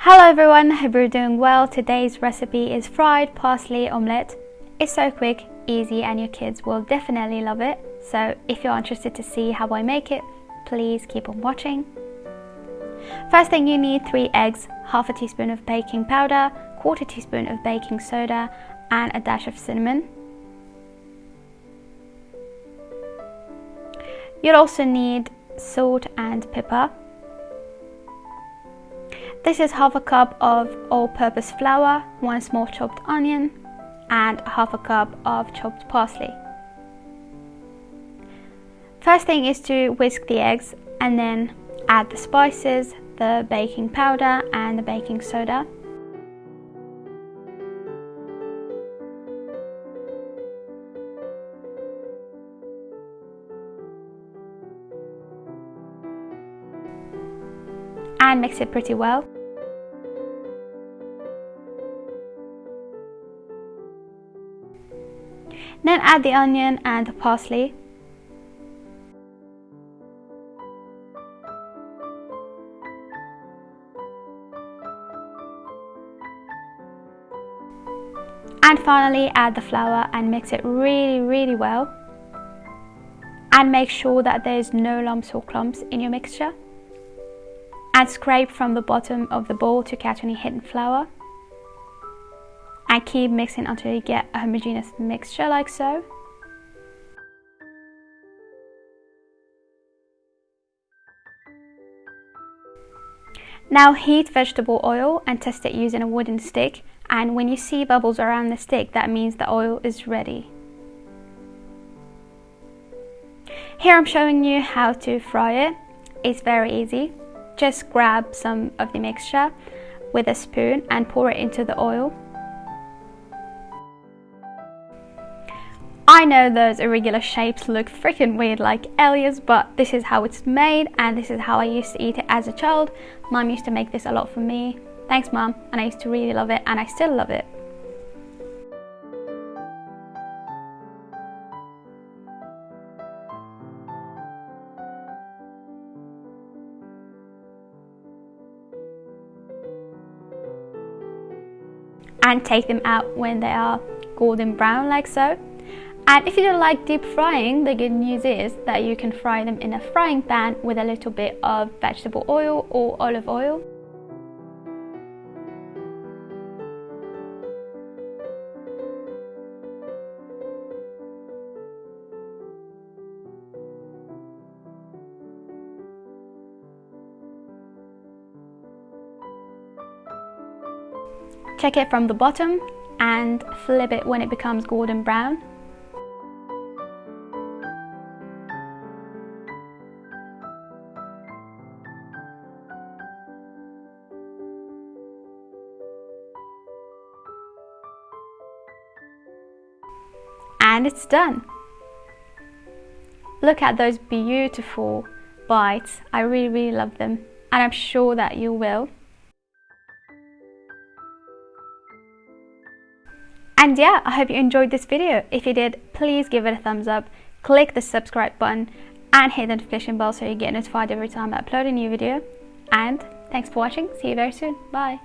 Hello everyone, hope you're doing well. Today's recipe is fried parsley omelette. It's so quick, easy, and your kids will definitely love it. So if you're interested to see how I make it, please keep on watching. First thing, you need 3 eggs, half a teaspoon of baking powder, quarter teaspoon of baking soda, and a dash of cinnamon. You'll also need salt and pepper. This is half a cup of all-purpose flour, 1 small chopped onion, and half a cup of chopped parsley. First thing is to whisk the eggs and then add the spices, the baking powder and the baking soda. And mix it pretty well. Then add the onion and the parsley. And finally add the flour and mix it really well. And make sure that there's no lumps or clumps in your mixture. And scrape from the bottom of the bowl to catch any hidden flour. And keep mixing until you get a homogeneous mixture like so. Now heat vegetable oil and test it using a wooden stick, and when you see bubbles around the stick, that means the oil is ready. Here I'm showing you how to fry it. It's very easy. Just grab some of the mixture with a spoon and pour it into the oil. I know those irregular shapes look freaking weird like aliens, but this is how it's made and this is how I used to eat it as a child. Mum used to make this a lot for me. Thanks Mum, and I used to really love it and I still love it. And take them out when they are golden brown like so. And if you don't like deep frying, the good news is that you can fry them in a frying pan with a little bit of vegetable oil or olive oil. Check it from the bottom and flip it when it becomes golden brown. And it's done. Look at those beautiful bites. I really love them, and I'm sure that you will. And yeah, I hope you enjoyed this video. If you did, please give it a thumbs up, click the subscribe button and hit the notification bell so you get notified every time I upload a new video. And thanks for watching. See you very soon. Bye.